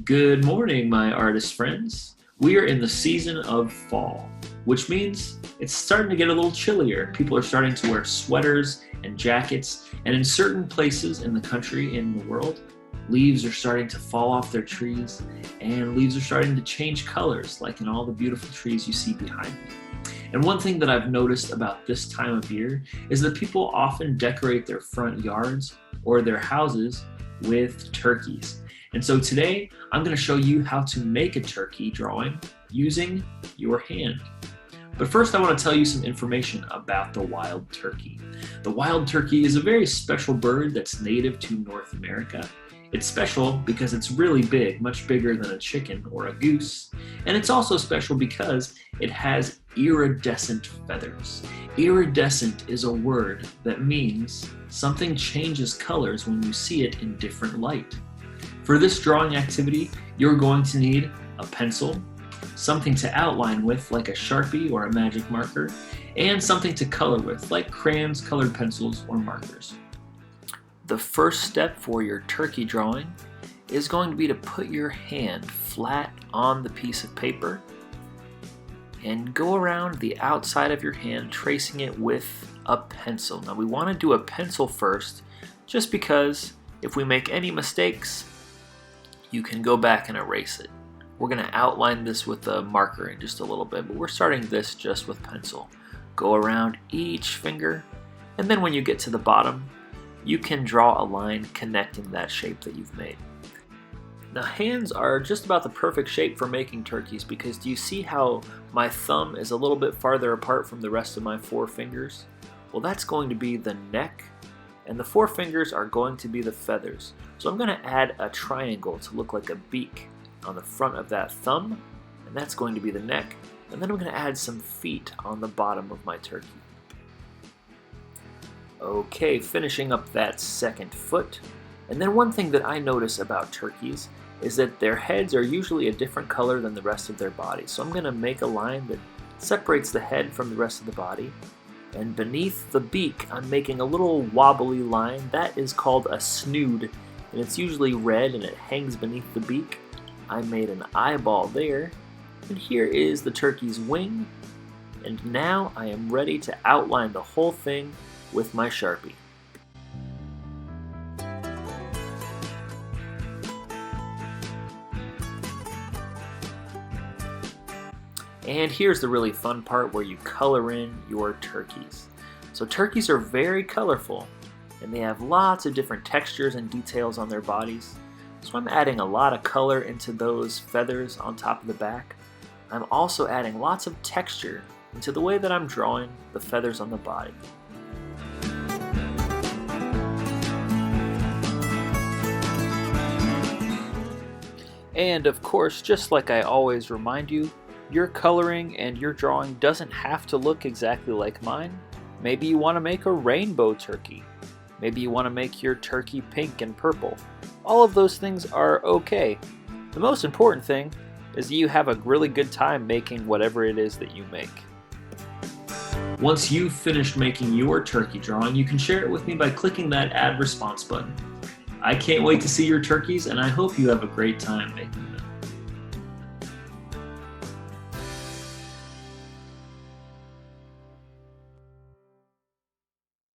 Good morning, my artist friends. We are in the season of fall, which means it's starting to get a little chillier. People are starting to wear sweaters and jackets, and in certain places in the country, in the world, leaves are starting to fall off their trees, and leaves are starting to change colors, like in all the beautiful trees you see behind me. And one thing that I've noticed about this time of year is that people often decorate their front yards or their houses with turkeys. And so today, I'm going to show you how to make a turkey drawing using your hand. But first, I want to tell you some information about the wild turkey. The wild turkey is a very special bird that's native to North America. It's special because it's really big, much bigger than a chicken or a goose. And it's also special because it has iridescent feathers. Iridescent is a word that means something changes colors when you see it in different light. For this drawing activity, you're going to need a pencil, something to outline with like a Sharpie or a magic marker, and something to color with like crayons, colored pencils, or markers. The first step for your turkey drawing is going to be to put your hand flat on the piece of paper and go around the outside of your hand tracing it with a pencil. Now we want to do a pencil first just because if we make any mistakes, you can go back and erase it. We're going to outline this with a marker in just a little bit, but we're starting this just with pencil. Go around each finger, and then when you get to the bottom, you can draw a line connecting that shape that you've made. Now hands are just about the perfect shape for making turkeys because do you see how my thumb is a little bit farther apart from the rest of my four fingers? Well, that's going to be the neck, and the four fingers are going to be the feathers. So I'm going to add a triangle to look like a beak on the front of that thumb, and that's going to be the neck. And then I'm going to add some feet on the bottom of my turkey. Okay, finishing up that second foot. And then one thing that I notice about turkeys is that their heads are usually a different color than the rest of their body. So I'm going to make a line that separates the head from the rest of the body. And beneath the beak, I'm making a little wobbly line. That is called a snood, and it's usually red and it hangs beneath the beak. I made an eyeball there, and here is the turkey's wing. And now I am ready to outline the whole thing with my Sharpie. And here's the really fun part where you color in your turkeys. So turkeys are very colorful and they have lots of different textures and details on their bodies. So I'm adding a lot of color into those feathers on top of the back. I'm also adding lots of texture into the way that I'm drawing the feathers on the body. And of course, just like I always remind you, your coloring and your drawing doesn't have to look exactly like mine. Maybe you want to make a rainbow turkey. Maybe you want to make your turkey pink and purple. All of those things are okay. The most important thing is that you have a really good time making whatever it is that you make. Once you've finished making your turkey drawing, you can share it with me by clicking that Add Response button. I can't wait to see your turkeys, and I hope you have a great time making them.